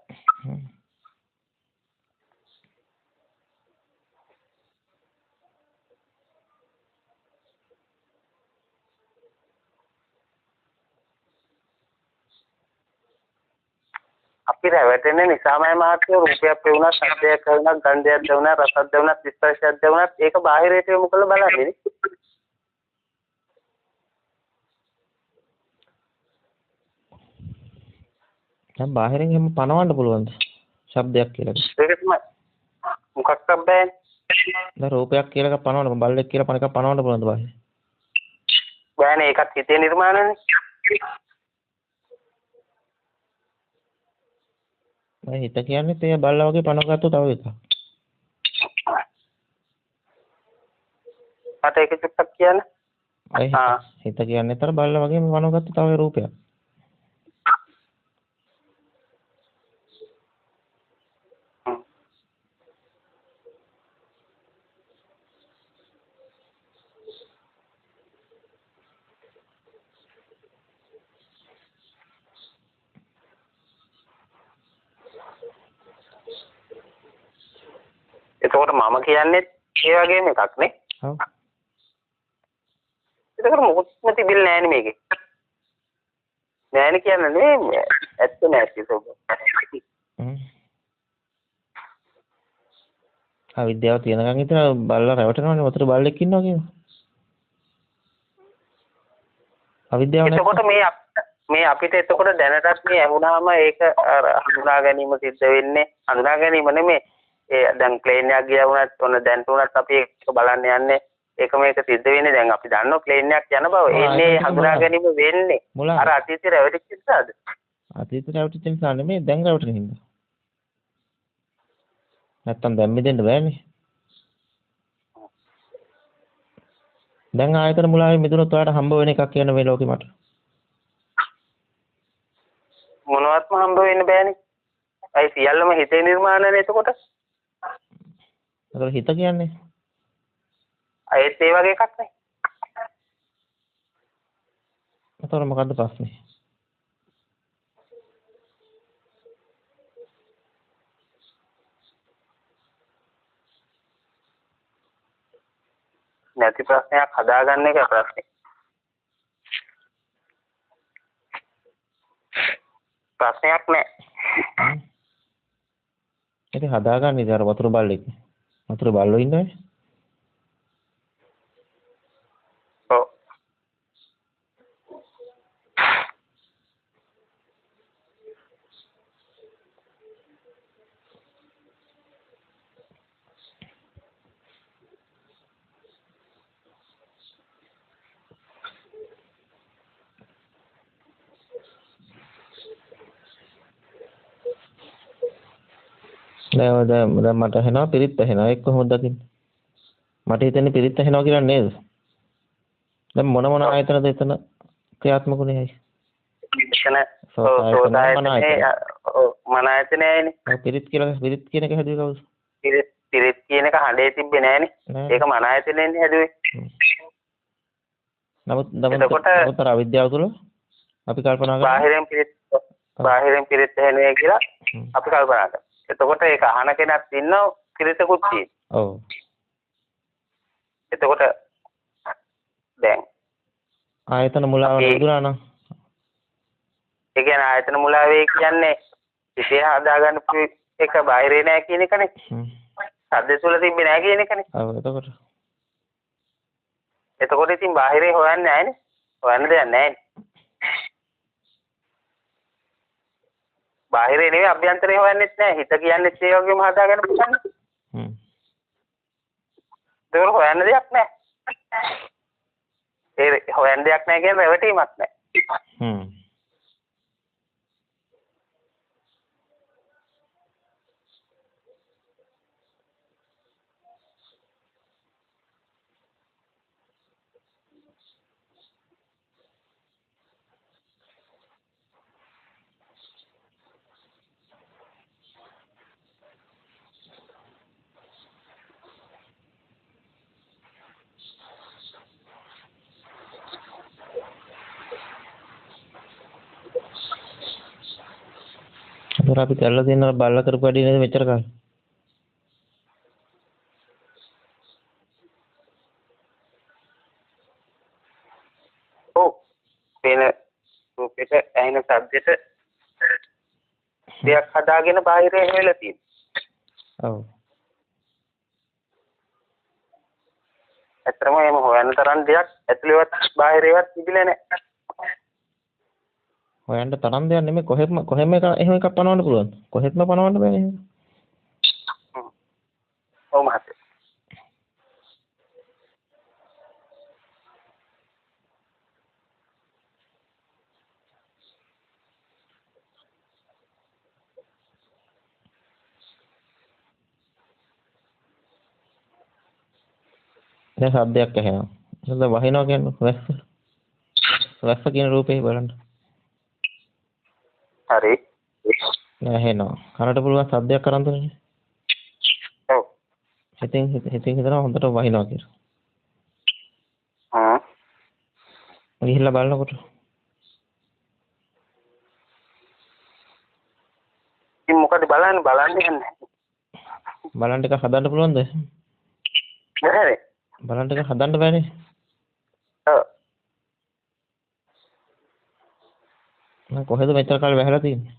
අපි රැවටෙන නිසාමයි මහත්තයෝ රූපයක් වුණා, ශබ්දයක් වුණා, ගන්ධයක් වුණා, රසක් වුණා, ස්පර්ශයක් වුණා ඒක බාහිරයට යොමු කරලා බලන්නේ. දැන් බාහිරින් එහෙම පනවන්න පුළුවන්ද? ශබ්දයක් කියලා. ඒක තමයි. මොකක්ද බෑනේ. දැන් රූපයක් කියලා එකක් පනවන්න බල්ලෙක් කියලා පන එකක් පනවන්න පුළුවන්ද බාහිරින්? බෑනේ ඒකත් හිතේ නිර්මාණයනේ. මම හිත කියන්නේ තේ බල්ලා වගේ පනවගත්තු තව එකක්. මට ඒක චුට්ටක් කියන්න. හිත කියන්නේ තර බල්ලා වගේම පනවගත්තු තව රූපයක්. එතකොට මම කියන්නේ ඒ වගේම එකක් නේ. ඔව්. එතකොට මොකක්ද තිබිලා නැහැනේ මේකේ. නෑනේ කියන්නේ නේ ඇත්ත නෑ ඒක. අවිද්‍යාව තියෙනකන් ඉතින් බල්ලා රැවටෙනවනේ වතුර බල්ලෙක් ඉන්නවා කියනවා. අවිද්‍යාව නැත්නම් එතකොට මේ අපිට එතකොට දැනටත් මේ ඇහුණාම ඒක හඳුනා ගැනීම සිද්ධ වෙන්නේ හඳුනා ගැනීම නෙමෙයි. ඒ දැන් ප්ලේන් එකක් ගියා වුණත් ඔන්න දැන් තුනත් අපි ඒක බලන්න යන්නේ ඒක මේක සිද්ධ වෙන්නේ දැන් අපි දන්නවා ප්ලේන් එකක් යන බව. එන්නේ හඳුනා ගැනීම වෙන්නේ අර අතීතේ රැවටිච්ච නිසාද? අතීතේ රැවටිච්ච නිසා නෙමෙයි දැන් රැවටෙන හින්දා. නැත්තම් දැන් මිදෙන්න බෑනේ. දැන් ආයතන මුලාවෙන් මිදුණොත් ඔයාලට හම්බ වෙන එකක් කියන මේ ලෝකෙ මට. මොනවත්ම හම්බ වෙන්න බෑනේ. අයි සියල්ලම හිතේ නිර්මාණනේ එතකොට. ඒතර හිත කියන්නේ ඒත් ඒ වගේ එකක් නේ. ඒතර මොකද්ද ප්‍රශ්නේ? නැති ප්‍රශ්නයක් හදාගන්න එක ප්‍රශ්නේ. ප්‍රශ්නයක් නෑ. ඉතින් හදාගන්න ඉතින් අර වතුර බල්ලෙක්. වතුර බල්ලෝ ඉන්නේ. ඔව්. දැන් මට ඇහෙනවා පිරිත් ඇහෙනවා ඒක කොහොමද දකින්නේ? මට හිතෙන්නේ පිරිත් ඇහෙනවා කියලා නේද? දැන් මොන ආයතනද එතන ක්‍රියාත්මකුනේ ඇයි? මන ආයතනයනේ. පිරිත් කියන එක හැදුවේ කවුද? පිරිත් කියන එක හඬේ තිබ්බේ නෑනේ. ඒක මන ආයතනයෙන් හැදුවේ. නමුත් අවිද්‍යාව තුළ අපි කල්පනා කරා බාහිරින් පිරිත් ඇහෙනවා කියලා අපි කල්පනා කරා. එතකොට ඒක අහන කෙනෙක් ඉන්නව පිරිතකුත් තියෙනවා. ඔව්. එතකොට දැන් ආයතන මුලාව නුදුනා නම් ඒ කියන්නේ ආයතන මුලාවේ කියන්නේ විශේෂ හදාගන්න එක බාහිරේ නෑ කියන එකනේ. සද්ද තුල තිබ්බේ නෑ කියන එකනේ. ඔව් එතකොට ඉතින් බාහිරේ හොයන්නේ නෑනේ. හොයන්න දෙයක් නෑනේ. බාහිරේ නෙවෙයි අභ්‍යන්තරේ හොයන්නෙත් නෑ. හිත කියන්නේත් ඒ වගේම හදාගන්න පුළුවන්. ඒක හොයන්න දෙයක් නෑ. ඒ හොයන්න දෙයක් නෑ කියන්නේ රැවටීමක් නෑ. ඒතර අපි කරලා තියෙන බල්ලා කරපු වැඩි නේද මෙච්චර කාලේ. ඔව් වෙන රූපෙට ඇහෙන සද්දෙට දෙයක් හදාගෙන බාහිරේ හැවෙලා තියෙනවා. ඔව්. ඇත්තටම එහෙම හොයන්න තරම් දෙයක් ඇතුළේවත් බාහිරේවත් තිබිලා නැහැ. හොයන්න තරම් දෙයක් නෙමෙයි කොහෙම එහෙම එකක් පනවන්න පුළුවන්. කොහෙත්ම පනවන්න බෑ නේද? ඔව් මහත්තයා. දැන් සද්දයක් ඇහෙනවා. ඒක වහිනවා කියන්නේ වැස්ස කියන රූපේ බලන්න. හරි. නෑ ඇහෙනවා. කනට පුළුවන් සද්දයක් කරන් දුන්නේ. ඔව්. හිතින් හිතනවා හොඳට වහිනවා කියලා. ගිහිල්ලා බලනකොට ඉතින් මොකද බලන්නේ යන්නේ? බලන්න එක හදන්න පුළුවන්ද? නැහැ. බලන්න එක හදන්න බෑනේ. ඔව්. මම කොහෙද මෙච්චර කාලේ වැහලා තියෙන්නේ?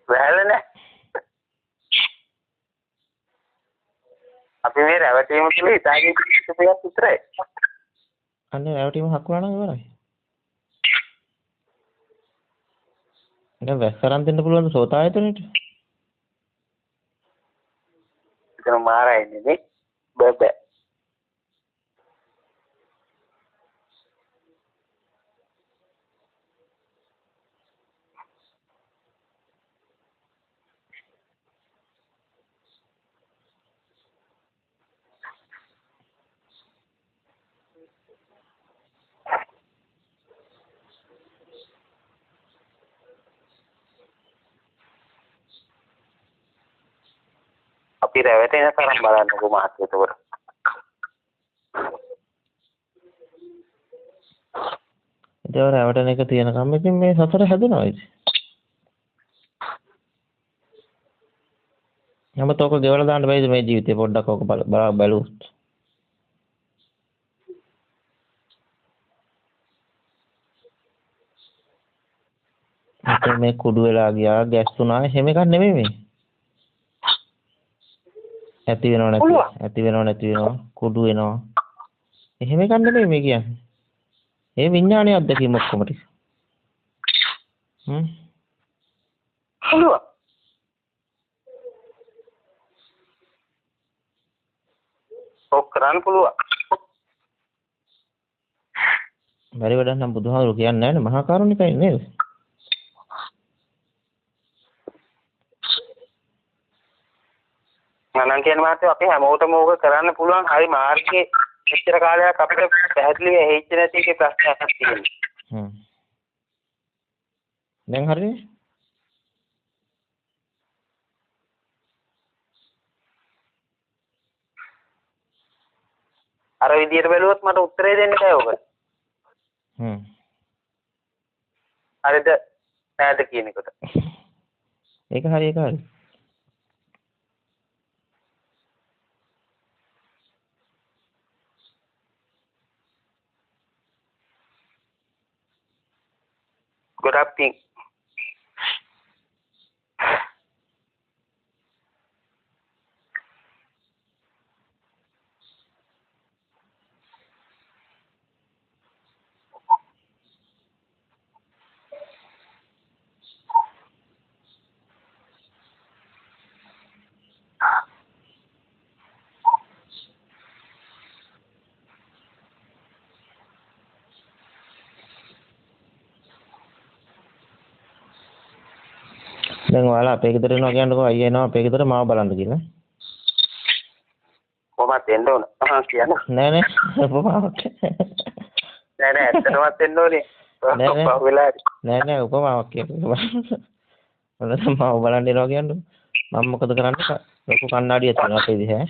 වැහලා නැහැ. අපි මේ රැවටීම තුළ හිතාගෙන ඉස්සෙල්ලා විතරයි. අනේ රැවටීම හකුණා නම් ඉවරයි. දැන් වැස්සරන් දෙන්න පුළුවන්ද සෝතායතනෙට? එතන මාරයිනේ නේ. බෑ. අපි රැවටෙන තරම් බලන්නකෝ මහත්තයා එතකොට. ඒක රැවටෙන එක තියෙනකම් ඉතින් මේ සතර හැදෙනවා ඉතින්. නමුත් ඔක ගෙවලා දාන්න බැයිද මේ ජීවිතේ පොඩ්ඩක් ඔක බලුවොත්. මේ කුඩු වෙලා ගියා ගැස්සුනා එහෙම එකක් නෙමෙයි මේ. ඇති වෙනව නැති වෙනව කුඩු වෙනවා. එහෙම එකක් නෙමෙයි මේ කියන්නේ. ඒ විඥානයේ අත්දැකීම් ඔක්කොම ටික. පුළුවන්. ඔක් කරන්න පුළුවන්. බැරි වැඩක් නම් බුදුහාමුදුරු කියන්නේ නැහැ නේ මහා කරුණිකයි නේද? මනම් කියන මාතේ අපි හැමෝටම ඕක කරන්න පුළුවන්. හරි මාර්ගයේ මෙච්චර කාලයක් අපිට පැහැදිලිව ඇහිච්ච නැති එකේ ප්‍රශ්නයක් තියෙනවා. දැන් හරිනේ. අර විදියට බැලුවොත් මට උත්තරේ දෙන්න බෑ ඔකට. හරිද? නෑද කියන එකට. ඒක හරි. ගොඩක් පිං. දැන් ඔයාලා අපේ ගෙදර එනවා කියන්නකෝ අයියා එනවා අපේ ගෙදර මාව බලන්න කියලා. කොහොමද එන්න ඕන? කියන්න. නෑ උපමාවක්. නෑ ඇත්තටමත් එන්න ඕනේ. නෑ උපමාවක් කියනවා. ඔන්න මාව බලන්න එනවා කියන්නකෝ. මම මොකද කරන්නේ? ලොකු කණ්ණාඩියක් තියෙනවා අපේ දිහා.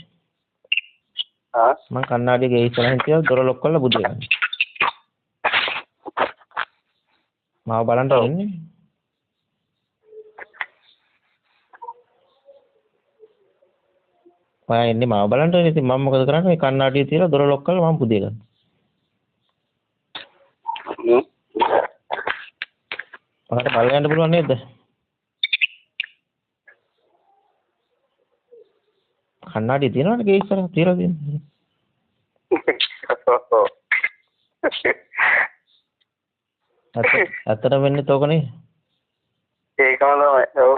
මම කණ්ණාඩිය ගේ ඉස්සරහින් තියලා දොර ලොක් කරලා බුදිය ගන්න. මාව බලන්න එන්නේ. ඔයා එන්නේ මාව බලන්න. ඉතින් මම මොකද කරන්නේ? මේ කණ්ණාඩිය තියලා දොර ලොක් කරලා මම පුදිය ගන්න. ඔයාට බලන්න යන්න පුළුවන් නේද? කණ්ණාඩිය තියනවනේ ගේ ඉස්සරහ තියලා තියෙන්නේ. ඇත්තට වෙන්නේ තෝකනේ. ඒකම තමයි. ඔව්.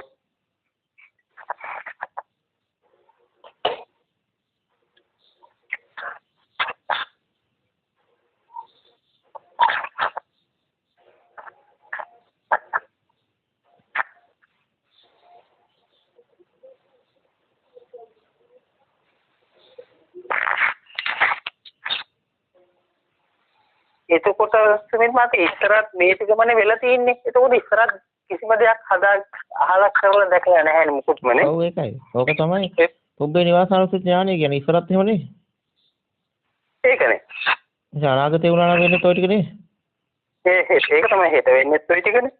එතකොට සුමිත් මාත් ඉස්සරහත් මේ ටිකමනේ වෙලා තියෙන්නේ. එතකොට ඉස්සරහත් කිසිම දෙයක් අහලා කරලා දැකලා නැහැ නේ මුකුත්මනේ. ඔව් ඒකයි. ඕක තමයි පුබ්බේ නිවාසානුස්සති ඥානය කියන්නේ. ඉස්සරහත් එහෙමනේ. ඒකනේ. ඒ අනාගතේ වුණා නම් වෙන්නේ toy ටිකනේ. ඒක තමයි හෙට වෙන්නේ toy ටිකනේ.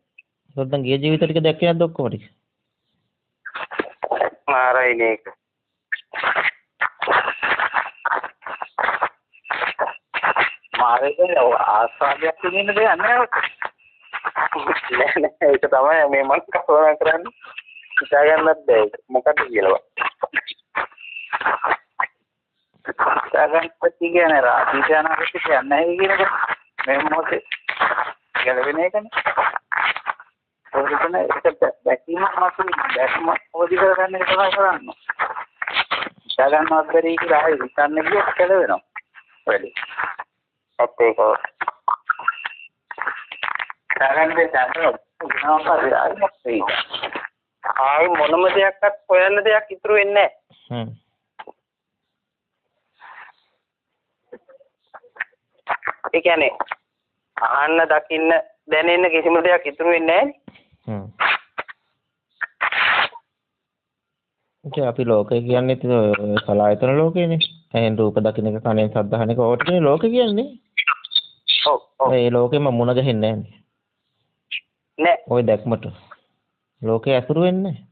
ඒත් දැන් ගිය ජීවිත ටික දැක්කේ නැද්ද ඔක්කොම ටික? මාරයිනේ ඒක. මාරේ ආස්වාදයක් තියෙන දෙයක් නෑ. නෑ ඒක තමයි මේ මම කතා කරන්නේ. හිතා ගන්නත් බෑ ඒක. මොකක්ද කියලා. හිතා ගන්නත් කියන්නේ රාජීත අනාගතේ කියන්නේ නැහැ කියන එක. මේ මොහොතේ ගැලවෙන එකනේ. ඒක දැකීමක් මාත්‍රම ඕදි කරගන්න එක තමයි කරන්නේ. හිතා ගන්නවත් බැරි කියලා ආයෙ හිතන්න ගියොත් ගැලවෙනවා. වැඩි. ඒක තරන්නේ තමයි ආයි මොනම දෙයක්වත් හොයන්න දෙයක් ඉතුරු වෙන්නේ නැහැ. ඒ කියන්නේ අහන්න දකින්න දැනෙන්න කිසිම දෙයක් ඉතුරු වෙන්නේ නැහැ. ඉතින් අපි ලෝකය කියන්නේ සලායතන ලෝකේනේ. එහෙන් රූප දකින්න එක කණෙන් ශබ්ද අහන එක ඕකට කියන්නේ ලෝකය කියන්නේ. ඔව් ඔව්. ඒ ලෝකෙම මුණ ගැහෙන්නේ නැහැ. නෑ. ওই දැක්මට. ලෝකේ ඇසුරු වෙන්නේ නැහැ.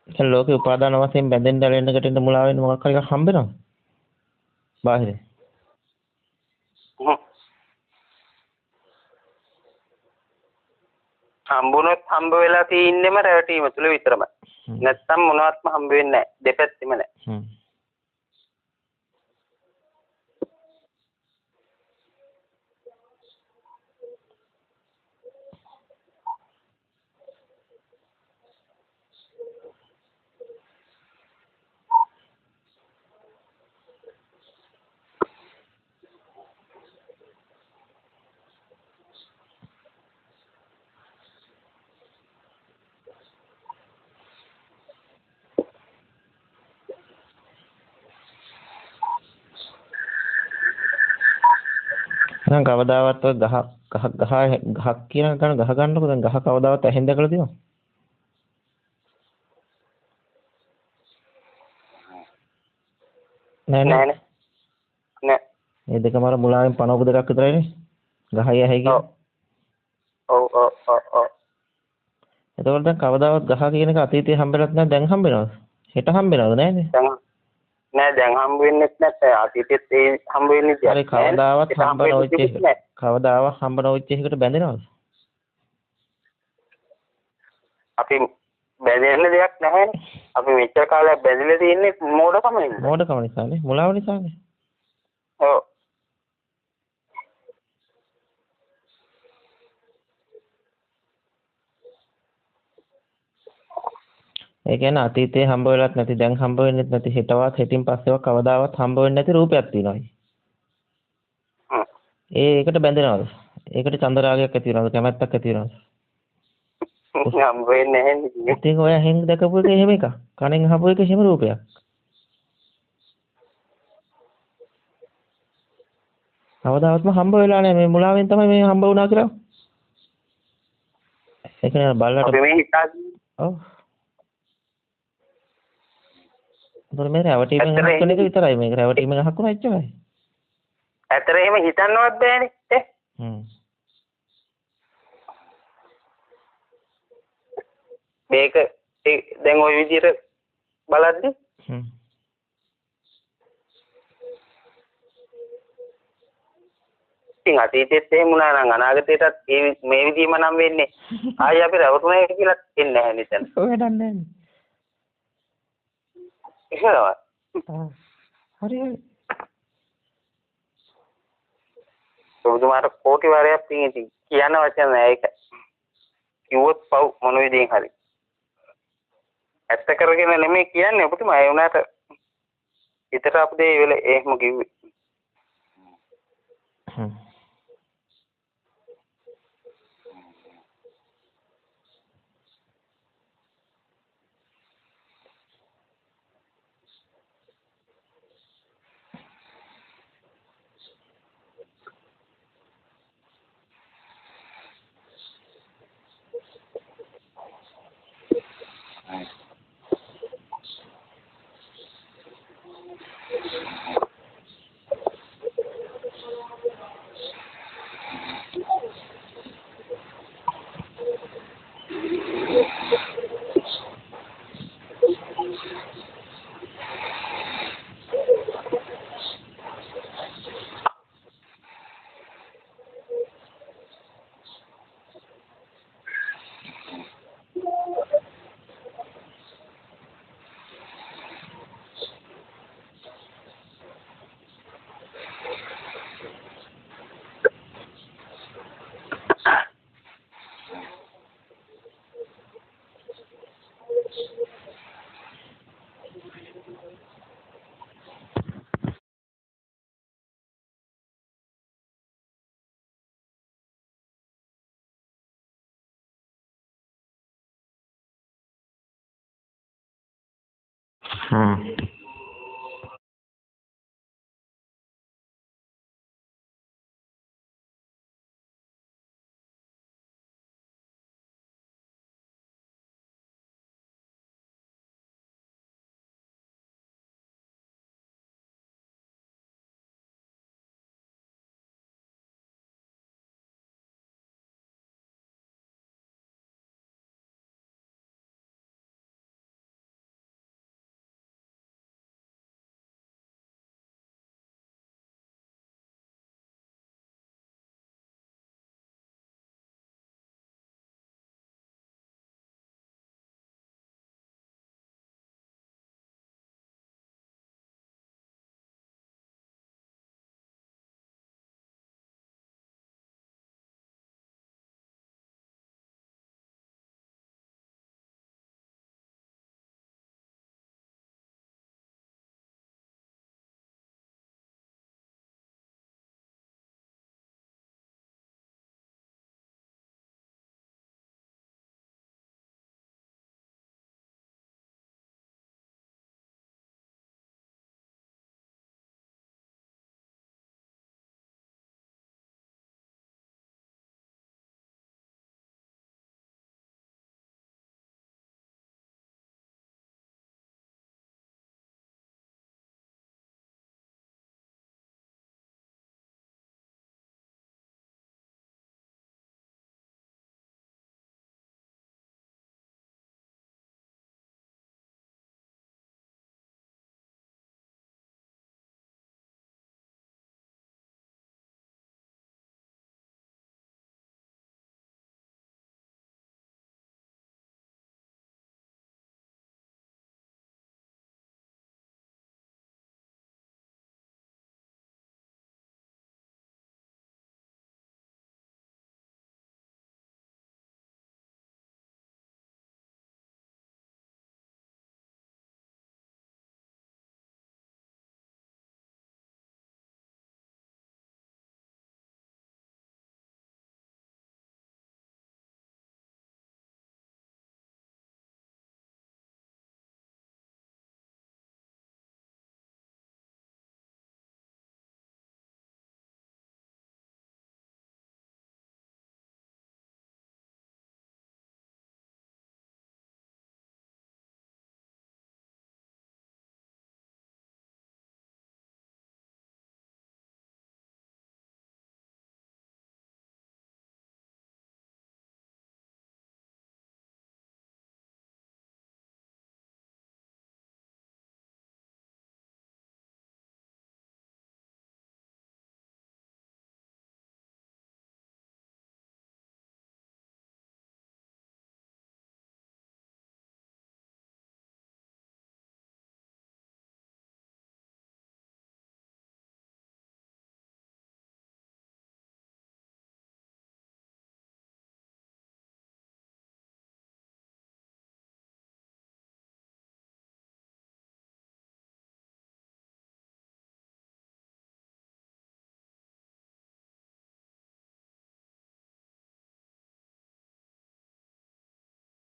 දැන් ලෝකේ උපාදාන වශයෙන් බැඳෙන්න දැලෙන්න ගැටෙන්න මුලා වෙන්න මොකක් හරි එකක් හම්බ වෙනවද? බාහිරේ. හම්බුනොත් හම්බ වෙලා තියෙන්නේම රැවටීම තුල විතරමයි. නැත්තම් මොනවත්ම හම්බ වෙන්නේ නැහැ. දෙපැත්තෙම නැහැ. දැන් කවදාවත් ඔය ගහක් කියන ගහ ගන්නකො දැන් ගහ කවදාවත් ඇහෙන් දැකලා තියෙනවද? නෑ. මේ දෙකම අර මුලාවෙන් පනවපු දෙකක් විතරයිනේ. ගහයි ඇහි කියන්නේ. ඔව්. එතකොට දැන් කවදාවත් ගහ කියන එක අතීතයේ හම්බෙලත් නැහැ දැන් හම්බෙනවද? හෙට හම්බෙනවද නැහැනේ? නෑ දැන් හම්බ වෙන්නේ නැත්නම් අතීතෙත් ඒ හම්බ වෙන්නේ නැහැ. කවදාවත් හම්බ නොවෙච්ච එක. කවදාවත් හම්බ නොවෙච්ච එකකට බැඳෙනවද? අපි බැඳෙන්න දෙයක් නැහැනේ. අපි මෙච්චර කාලයක් බැඳිලා තියෙන්නේ මෝඩකම නෙමෙයි. මෝඩකම නිසානේ. මුලාව නිසානේ. ඔව්. ඒ කියන්නේ අතීතයේ හම්බ වෙලත් නැති දැන් හම්බ වෙන්නේ නැති හෙටවත් හෙටින් පස්සේවත් කවදාවත් හම්බ වෙන්නේ නැති රූපයක් තියෙනවා. ඒකට බැඳෙනවද? ඒකට චන්දරාගයක් ඇති වෙනවද? කැමැත්තක් ඇති වෙනවද? හම්බ වෙන්නේ නැහැ. ඉතින් ඔය හෙන් දැකපු එක එහෙම එකක්. කණෙන් අහපු එක එහෙම රූපයක්. කවදාවත්ම හම්බ වෙලා නැහැ. මේ මුලාවෙන් තමයි මේ හම්බ වුණා කියලා. ඒක නේ බල්ලට අපි මේ හිතාගෙන ඔව්. මොකද මේ රැවටීමෙන් අහක් කරන එක විතරයි මේක රැවටීමෙන් අහක් කරන එච්චරයි. ඇතර එහෙම හිතන්නවත් බෑනේ ඈ. මේක දැන් ওই විදිහට බලද්දි ඉතින් අතීතෙත් එහෙම වුණා නම් අනාගතේටත් මේ විදිහම නම් වෙන්නේ. ආයි අපි රවටුනේ කියලා එන්නේ නැහැ නිතන. ඔය වැඩක් නැහැ. එහෙමද? හරි හරි. ඔබතුමාට කෝටි වාරයක් පින් ඉතින් කියන්න වචන නැහැ ඒක. කිව්වොත් පව් මොන විදිහෙන් හරි. ඇත්ත කරගෙන නෙමෙයි කියන්නේ ඔබතුමා ඒ වුණාට හිතට අපේ ඒ වෙලේ එහෙම කිව්වේ.